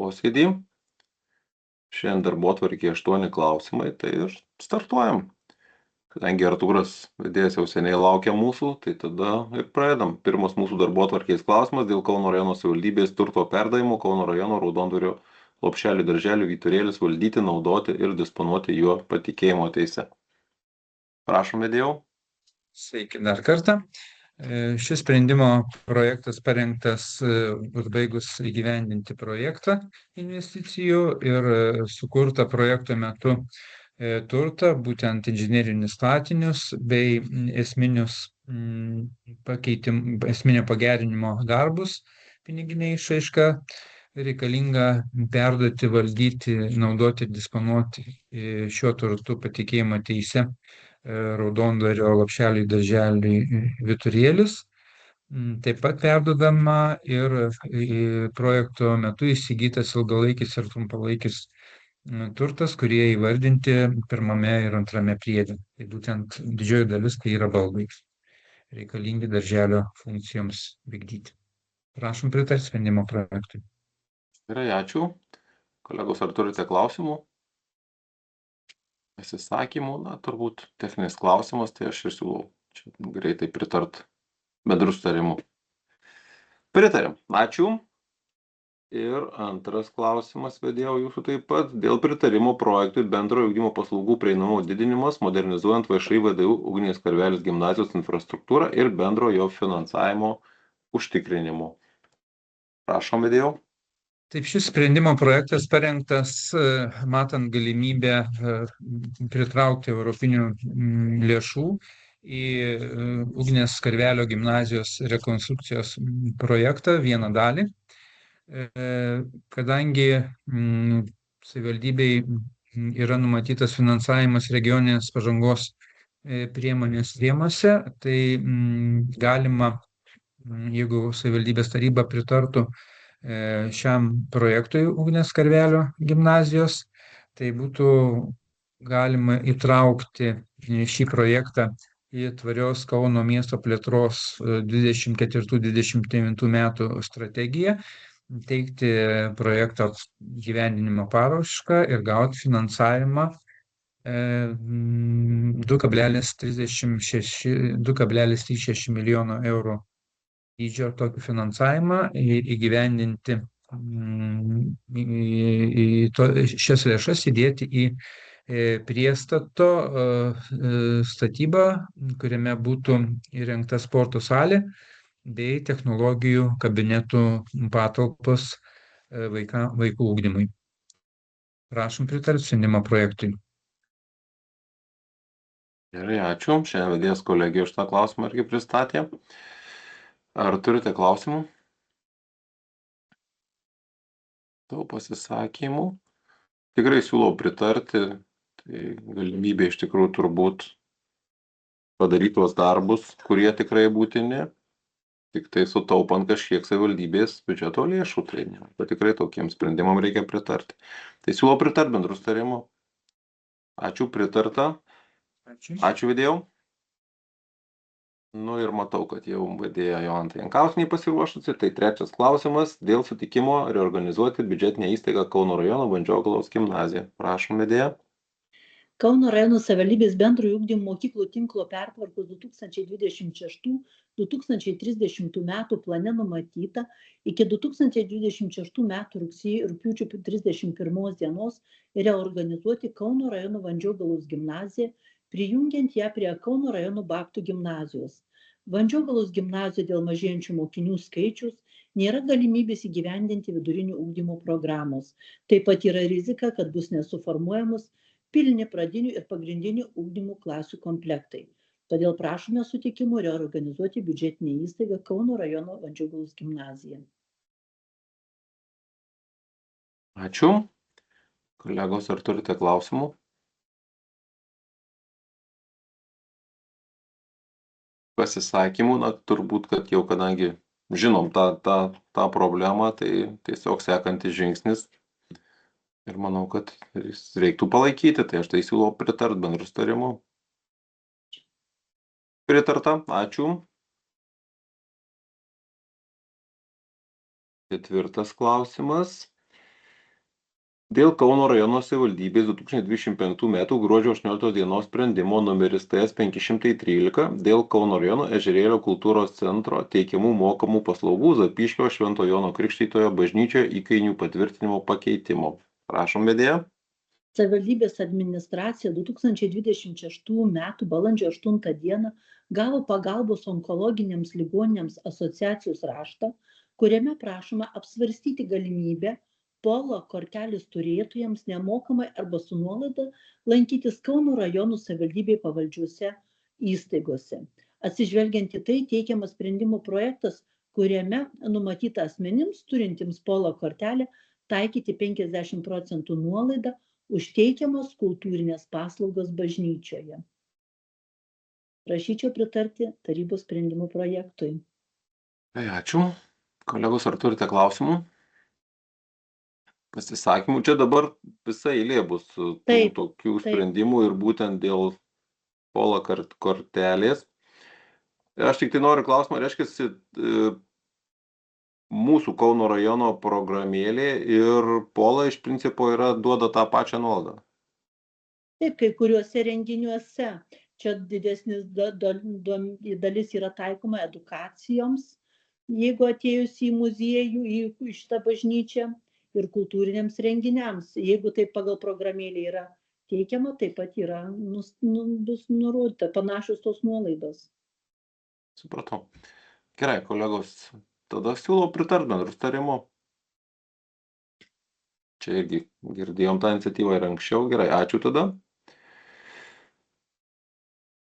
posėdį. Šiandien darbotvarkėje 8 klausimai, tai ir startuojam. Kadangi Artūras vedėjas jau seniai laukia mūsų, tai tada ir pradedam. Pirmas mūsų darbotvarkės klausimas dėl Kauno rajono savivaldybės turto perdavimo Kauno rajono Raudondvario lopšelių darželių vyturėlis valdyti, naudoti ir disponuoti juo patikėjimo teise. Prašom, vedėjau. Sveiki dar kartą. Šis sprendimo projektas parengtas užbaigus įgyvendinti projektą investicijų ir sukurta projekto metu turtą, būtent inžinerinius statinius bei esminio pagerinimo darbus, piniginė išraiška, reikalinga perduoti, valdyti, naudoti ir disponuoti šiuo turtu patikėjimo teise Raudondvario lopšelių darželių vyturėlis. Taip pat perdodama ir projekto metu įsigytas ilgalaikis ir trumpalaikis turtas, kurie įvardinti pirmame ir antrame priede. Tai būtent didžioji dalis tai yra baldai, reikalingi darželio funkcijoms vykdyti. Prašom pritarti sprendimo projektui. Gerai, ačiū. Kolegos, ar turite klausimų? Pasisakymų, turbūt techninis klausimas, tai aš ir siūlau čia greitai pritart bendru sutarimu. Pritarėm. Ačiū. Ir antras klausimas, vedėjau, jūsų taip pat, dėl pritarimo projektui bendrojo ugdymo paslaugų prieinamumo didinimas, modernizuojant VŠI VDU Ugnės Karvelis gimnazijos infrastruktūrą ir bendro jo finansavimo užtikrinimu. Prašom, vedėjau. Taip, šis sprendimo projektas parengtas matant galimybę pritraukti europinių lėšų į Ugnės Karvelio gimnazijos rekonstrukcijos projektą vieną dalį, kadangi savivaldybei yra numatytas finansavimas regioninės pažangos priemonės rėmuose, tai galima, jeigu savivaldybės taryba pritartų šiam projektui Ugnės Karvelio gimnazijos, tai būtų galima įtraukti šį projektą į tvarios Kauno miesto plėtros 24-29 metų strategiją, teikti projekto gyvendinimo paraišką ir gauti finansavimą 2,36 milijono eurų dydžio tokį finansavimą įgyvendinti, šias lėšas įdėti į priestato statybą, kuriame būtų įrengta sporto salė bei technologijų kabinetų patalpos vaikų ugdymui. Prašom pritarti sprendimo projektui. Gerai, ačiū. Šiandien vedėjas kolegija už tą klausimą irgi pristatė. Ar turite klausimų? Daug pasisakymų. Tikrai siūlau pritarti. Tai galimybė iš tikrųjų turbūt padaryti tuos darbus, kurie tikrai būtini, tik tai sutaupant kažkiek savivaldybės biudžeto lėšų. Tai tikrai tokiems sprendimams reikia pritarti. Tai siūlau pritarti bendru sutarimu. Ačiū, pritarta. Ačiū, vedėjau. Ir matau, kad jau vedėja Jolanta Jankauskienė pasiruošusi. Tai trečias klausimas dėl sutikimo reorganizuoti biudžetinę įstaigą Kauno rajono Vandžiogalos gimnaziją. Prašom, vedėja. Kauno rajono savivaldybės bendrojo ugdymo mokyklų tinklo pertvarkos 2026-2030 metų plane numatyta iki 2026 metų rugpjūčio 31 dienos reorganizuoti Kauno rajono Vandžiogalos gimnaziją, prijungiant ją prie Kauno rajono Babtų gimnazijos. Vandžiogalos gimnazijoje dėl mažėjančių mokinių skaičius nėra galimybės įgyvendinti vidurinių ugdymo programos. Taip pat yra rizika, kad bus nesuformuojamos pilni pradinių ir pagrindinių ugdymų klasių komplektai. Todėl prašome sutikimo reorganizuoti biudžetinę įstaigą Kauno rajono Vandžiogalos gimnaziją. Ačiū. Kolegos, ar turite klausimų? Pasisakymų, turbūt, kad jau kadangi žinom tą problemą, tai tiesiog sekantis žingsnis. Ir manau, kad reiktų palaikyti, tai aš tai siūlau pritart bendru sutarimu. Pritarta, ačiū. Ketvirtas klausimas. Dėl Kauno rajono savivaldybės 2025 m. gruodžio 18 dienos sprendimo numeris TS 513 dėl Kauno rajono Ežerėlio kultūros centro teikiamų mokamų paslaugų Zapyškio Švento Jono Krikštytojo bažnyčioje įkainių patvirtinimo pakeitimo. Prašom, vedėja. Savivaldybės administracija 2026 m. balandžio 8 d. gavo pagalbos onkologiniams ligoninėms asociacijos raštą, kuriame prašoma apsvarstyti galimybę Polo kortelės turėtojams nemokamai arba su nuolaida lankytis Kauno rajonų savivaldybei pavaldžiuose įstaigose. Atsižvelgiant į tai, teikiamas sprendimo projektas, kuriame numatyta asmenims turintiems Polo kortelę taikyti 50% nuolaidą už teikiamos kultūrinės paslaugos bažnyčioje. Prašyčiau pritarti tarybos sprendimo projektui. Tai ačiū. Kolegos, ar turite klausimų? Pasisakymų. Čia dabar visa eilė bus Taip, tokių taip. sprendimų ir būtent dėl Polo kortelės. Aš tik tai noriu klausimą, reiškia, mūsų Kauno rajono programėlė ir Pola iš principo duoda tą pačią nuolaidą. Taip, kai kuriuose renginiuose. Čia didesnis dalis yra taikoma edukacijoms, jeigu atėjus į muziejų, į šitą bažnyčią ir kultūriniams renginiams. Jeigu taip pagal programėlį yra teikiama, taip pat bus nurodyta panašios tos nuolaidos. Supratau. Gerai, kolegos, tada siūlau pritart bendru sutarimu. Čia irgi girdėjom tą iniciatyvą ir anksčiau. Gerai, ačiū tada.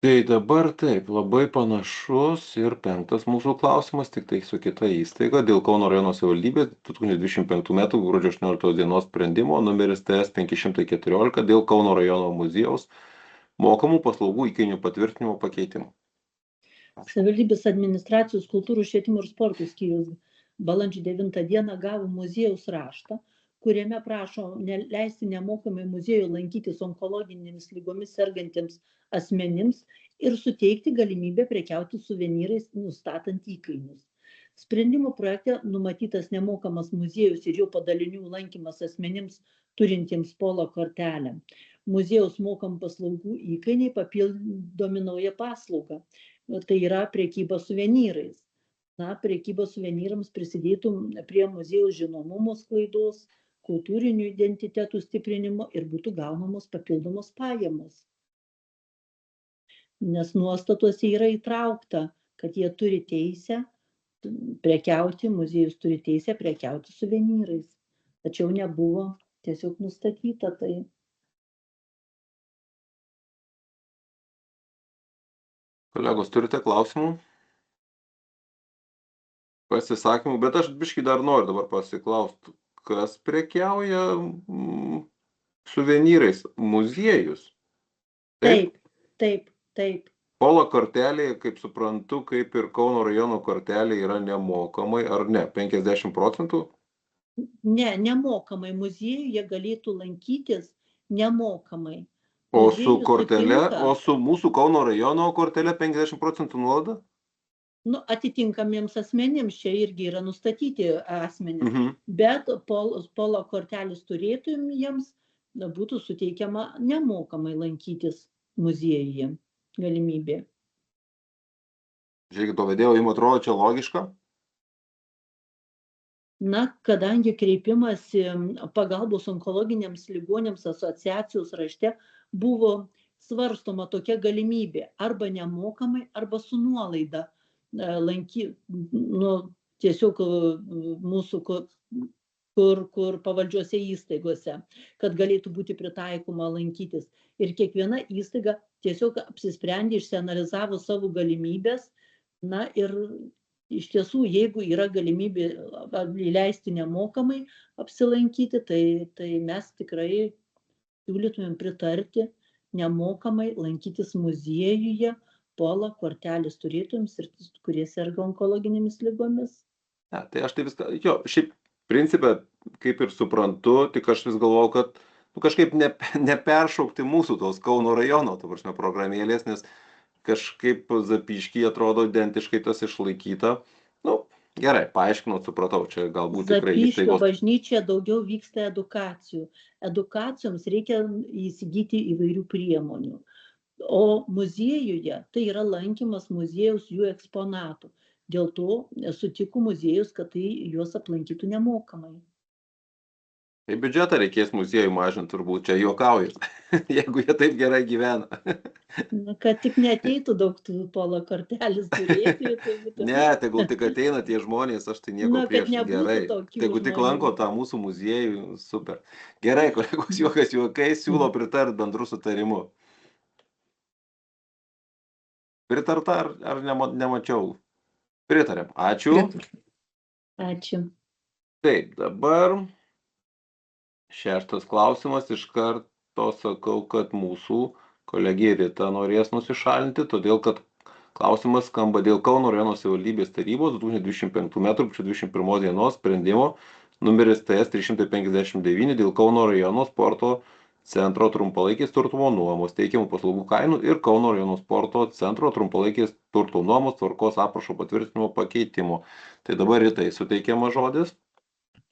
Tai dabar taip, labai panašus ir 5 mūsų klausimas, tik tai su kita įstaiga dėl Kauno rajono savivaldybės 2025 m. gruodžio 18 dienos sprendimo numeris TS 514 dėl Kauno rajono muziejaus mokamų paslaugų įkainių patvirtinimo pakeitimo. Savivaldybės administracijos kultūros švietimo ir sporto skyrius balandžio 9 dieną gavo muziejaus raštą, kuriame prašo leisti nemokamai muziejų lankytis onkologinėmis lygomis sergantiems asmenims ir suteikti galimybę prekiauti suvenyrais, nustatant įkainius. Sprendimo projekte numatytas nemokamas muziejus ir jo padalinių lankymas asmenims turintiems Polo kortelę. Muziejaus mokamų paslaugų įkainiai papildomi nauja paslauga. Tai yra prekyba suvenyrais. Prekyba suvenyrams prisidėtų prie muziejaus žinomumo sklaidos, kultūrinių identitetų stiprinimo ir būtų gaunamos papildomos pajamos. Nes nuostatuose yra įtraukta, kad jie turi teisę prekiauti, muziejus turi teisę prekiauti suvenyrais. Tačiau nebuvo tiesiog nustatyta tai. Kolegos, turite klausimų? Pasisakymų, bet aš biškį dar noriu dabar pasiklausti, kas prekiauja suvenyrais? Muziejus? Taip. Polo kortelė, kaip suprantu, kaip ir Kauno rajono kortelė yra nemokamai, ar ne? 50%? Ne, nemokamai. Muziejuje galėtų lankytis nemokamai. O su kortelė, o su mūsų Kauno rajono kortelė 50% nuolaida? Atitinkamiems asmenims čia irgi yra nustatyti asmenys, bet Polo kortelės turėtojams būtų suteikiama nemokamai lankytis muziejuje galimybė. Žiūrėkit, to vedėjo, jums atrodo čia logiška? Kadangi kreipimasi pagalbos onkologiniams ligoniams asociacijos rašte buvo svarstoma tokia galimybė arba nemokamai, arba su nuolaida tiesiog mūsų kur pavaldžiuose įstaigose, kad galėtų būti pritaikoma lankytis. Ir kiekviena įstaiga tiesiog apsisprendė, išsianalizavo savo galimybės. Ir iš tiesų, jeigu yra galimybė įleisti nemokamai apsilankyti, tai mes tikrai siūlytumėm pritarti nemokamai lankytis muziejuje Polo kortelės turėtojams ir kurie serga onkologinėmis ligomis. Tai aš tai viską, šiaip principė, kaip ir suprantu, tik aš vis galvojau, kad kažkaip neperšaukti mūsų tos Kauno rajono, programėlės, nes kažkaip Zapyškyje atrodo identiškai tas išlaikyta. Gerai, paaiškinau, supratau, čia galbūt tikrai Zapyškio įstaigos. bažnyčioje daugiau vyksta edukacijų. Edukacijoms reikia įsigyti įvairių priemonių. O muziejuje tai yra lankymas muziejaus jų eksponatų. Dėl to sutiko muziejus, kad tai juos aplankytų nemokamai. Tai biudžetą reikės muziejų mažinti turbūt, čia juokauju, jeigu jie taip gerai gyvena. Na, kad tik neateitų daug tų polo kortelės turėti. Tai būtų... Ne, tegul tik ateina tie žmonės, aš tai nieko Na, kad prieš, nebūtų gerai. tokių Tegul tik žmonių. lanko tą mūsų muziejų, super. Gerai, kolegos, juokas juokais, siūlo pritart bendru sutarimu. Pritarta ar nemačiau? Pritarėm. Ačiū. Ačiū. Taip, dabar 6 klausimas. Iš karto sakau, kad mūsų kolegė Rita norės nusišalinti, todėl kad klausimas skamba dėl Kauno rajono savivaldybės tarybos 2025 m. rugpjūčio 21 dienos sprendimo numeris TS 359 dėl Kauno rajono sporto centro trumpalaikės turto nuomos teikiamų paslaugų kainų ir Kauno rajono sporto centro trumpalaikės turto nuomos tvarkos aprašo patvirtinimo pakeitimo. Tai dabar Ritai suteikiamas žodis.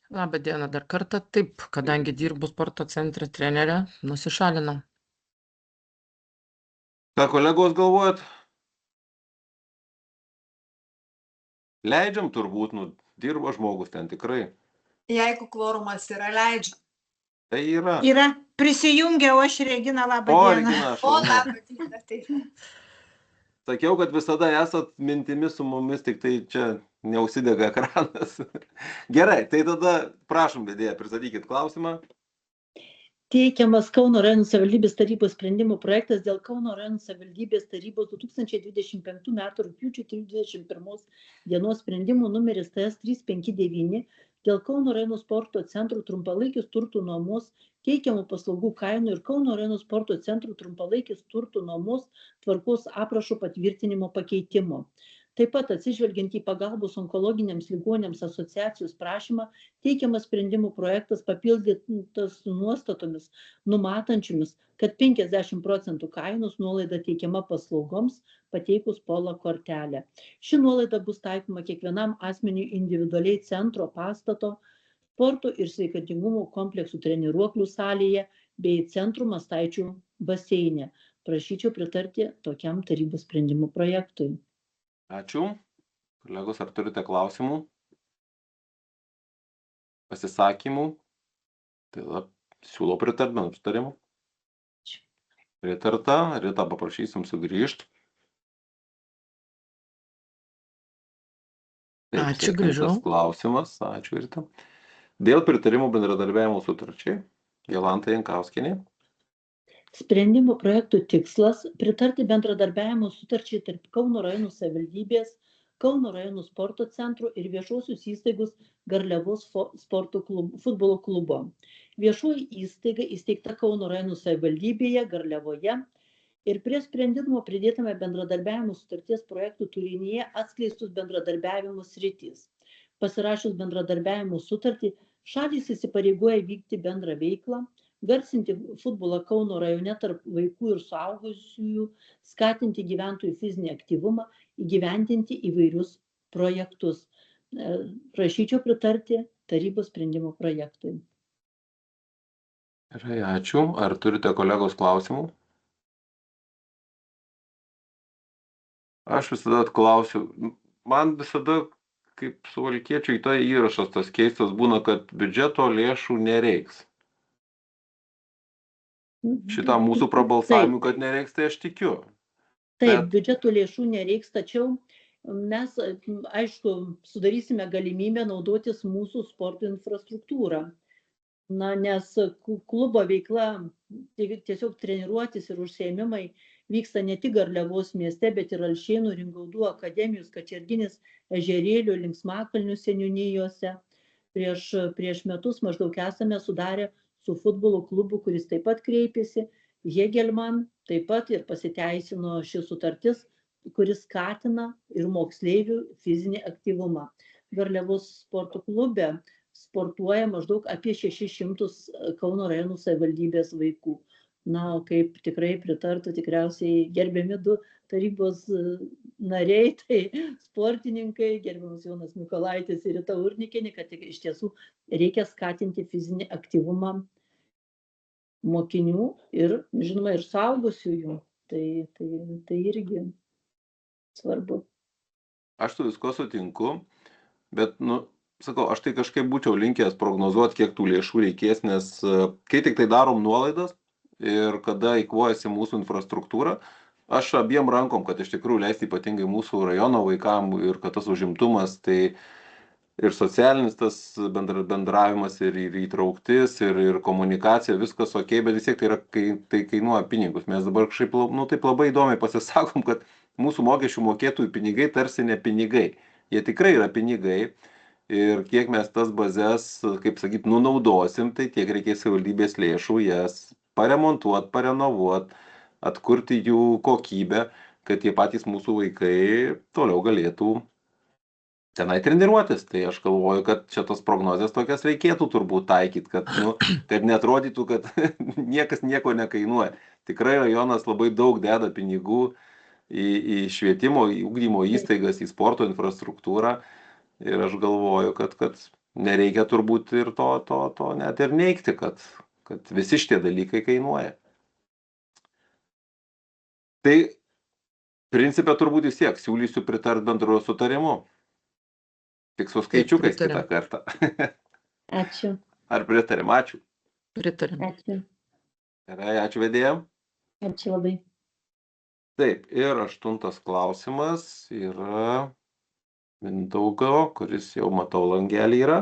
Labą dieną dar kartą. Taip, kadangi dirbu sporto centre trenerė, nusišalinam. Ką kolegos galvojat? Leidžiam turbūt, dirba žmogus ten tikrai. Jeigu kvorumas yra, leidžiam. Tai yra. Yra prisijungiau aš, Regina, labą O, dieną. Regina, O, šaunu. labą dieną, taip. Sakiau, kad visada esat mintimis su mumis, tik tai čia neužsidega ekranas. Gerai, tai tada prašom, vedėja, pristatykit klausimą. Teikiamas Kauno rajono savivaldybės tarybos sprendimų projektas dėl Kauno rajono savivaldybės tarybos 2025 m. rugpjūčio 31 dienos sprendimų numeris TS 359 dėl Kauno rajono sporto centrų trumpalaikės turtų nuomos teikiamų paslaugų kainų ir Kauno rajono sporto centrų trumpalaikės turtų nuomos tvarkos aprašo patvirtinimo pakeitimo. Taip pat atsižvelgiant į pagalbos onkologiniams ligoniams asociacijos prašymą, teikiamas sprendimų projektas papildytas nuostatomis, numatančiomis, kad 50% kainos nuolaida teikiama paslaugoms pateikus polo kortelę. Ši nuolaida bus taikoma kiekvienam asmeniui individualiai centro pastato, sporto ir sveikatingumo kompleksų treniruoklių salėje bei centrų Mastaičių baseine. Prašyčiau pritarti tokiam tarybos sprendimų projektui. Ačiū. Kolegos, ar turite klausimų? Pasisakymų? Tai siūlau pritart bendru sutarimu. Pritarta. Rita, paprašysim sugrįžti. Ačiū, grįžau. Klausimas. Ačiū, Rita. Dėl pritarimo bendradarbiavimo sutarčiai. Jolanta Jankauskienė. Sprendimo projektų tikslas - pritarti bendradarbiavimo sutarčiai tarp Kauno rajono savivaldybės, Kauno rajono sporto centrų ir viešosios įstaigos Garliavos futbolo klubo. Viešoji įstaiga įsteigta Kauno rajono savivaldybėje Garliavoje ir prie sprendimo pridėtame bendradarbiavimo sutarties projektų turinyje atskleistus bendradarbiavimo sritys. Pasirašius bendradarbiavimo sutartį, šalys įsipareigoja vykti bendrą veiklą, garsinti futbolą Kauno rajone tarp vaikų ir suaugusiųjų, skatinti gyventojų fizinį aktyvumą, įgyvendinti įvairius projektus. Prašyčiau pritarti tarybos sprendimo projektui. Gerai, ačiū. Ar turite kolegos klausimų? Aš visada klausiu. Man visada, kaip suvalkiečiui, tai įrašas tas keistas būna, kad biudžeto lėšų nereiks. Šitam mūsų prabalsavimui, kad nereiks, tai aš tikiu. Taip, biudžeto lėšų nereiks, tačiau mes, aišku, sudarysime galimybę naudotis mūsų sporto infrastruktūrą. Nes klubo veikla, tiesiog treniruotis ir užsiėmimai vyksta ne tik Garliavos mieste, bet ir Alšėnų, Ringaudų, Akademijos, Kačerginės, Ežerėlių, Linksmakalnių seniūnijose. Prieš metus maždaug esame sudarę su futbolo klubu, kuris taip pat kreipėsi, Hegelman, taip pat ir pasiteisino ši sutartis, kuris skatina ir moksleivių fizinį aktyvumą. Garliavos sporto klube sportuoja maždaug apie 600 Kauno rajonų savivaldybės vaikų. Na, kaip tikrai pritartų tikriausiai gerbiami du tarybos nariai, tai sportininkai, gerbiamas Jonas Mikolaitis ir Rita Urnikienė, kad iš tiesų reikia skatinti fizinį aktyvumą mokinių ir, žinoma, ir suaugusiųjų. Tai irgi svarbu. Aš su visko sutinku, bet, sakau, aš tai kažkaip būčiau linkęs prognozuoti, kiek tų lėšų reikės, nes kai tik tai darom nuolaidas ir kada eikvojasi mūsų infrastruktūra, aš abiem rankom, kad iš tikrųjų leisti ypatingai mūsų rajono vaikam ir kad tas užimtumas, tai ir socialinis tas bendravimas, ir įtrauktis, ir komunikacija, viskas ok, bet vis tiek tai kainuoja pinigus. Mes dabar kažkaip, taip labai įdomiai pasisakom, kad mūsų mokesčių mokėtojų pinigai tarsi ne pinigai. Jie tikrai yra pinigai ir kiek mes tas bazes, kaip sakyt, nunaudosim, tai tiek reikės savivaldybės lėšų jas paremontuoti, parenovuoti, atkurti jų kokybę, kad tie patys mūsų vaikai toliau galėtų tenai treniruotis. Tai aš galvoju, kad čia tos prognozės tokias reikėtų turbūt taikyti, kad neatrodytų, kad niekas nieko nekainuoja. Tikrai rajonas labai daug deda pinigų į švietimo, į ugdymo įstaigas, į sporto infrastruktūrą. Ir aš galvoju, kad nereikia turbūt ir to net ir neigti, kad visi šitie dalykai kainuoja. Tai principė turbūt vis tiek siūlysiu pritart bendrojo sutarimu. Tik su skaičiukais kitą kartą. Ačiū. Ar pritarim? Ačiū. Pritarim. Ačiū. Gerai, ačiū vedėjam. Ačiū labai. Taip, ir 8 klausimas yra Mindaugo, kuris jau matau langelį yra.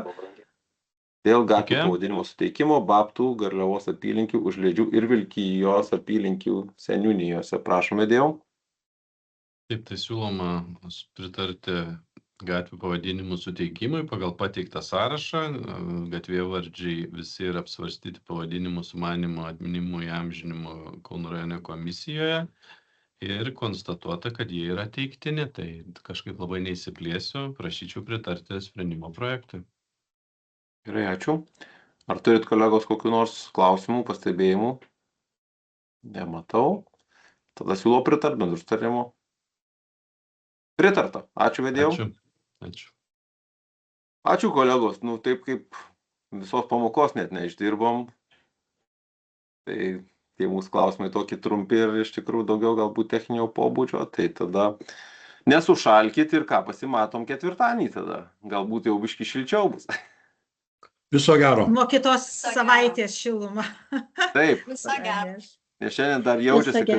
Dėl gatvių pavadinimo suteikimo Babtų, Garliavos apylinkių, Užliedžių ir Vilkijos apylinkių seniūnijose. Prašom, vedėjau. Taip, tai siūloma pritarti gatvių pavadinimų suteikimui pagal pateiktą sąrašą. Gatvėvardžiai visi yra apsvarstyti pavadinimų sumanimo, atminimų, įamžinimo Kauno rajone komisijoje ir konstatuota, kad jie yra teiktini. Tai kažkaip labai neįsiplėsiu, prašyčiau pritarti sprendimo projektui. Gerai, ačiū. Ar turit kolegos kokių nors klausimų, pastebėjimų? Nematau. Tada siūlau pritart bendru sutarimu. Pritarta. Ačiū, vedėjau. Ačiū. Ačiū, kolegos. Taip kaip visos pamokos net neišdirbom. Tai tie mūsų klausimai tokie trumpi ir iš tikrųjų daugiau galbūt techninio pobūdžio. Tai tada nesušalkit ir ką pasimatom ketvirtadienį tada. Galbūt jau biškį šilčiau bus. Viso gero. Nuo kitos savaitės šiluma. Taip. Viso gero. Nes šiandien dar jaučiasi, kad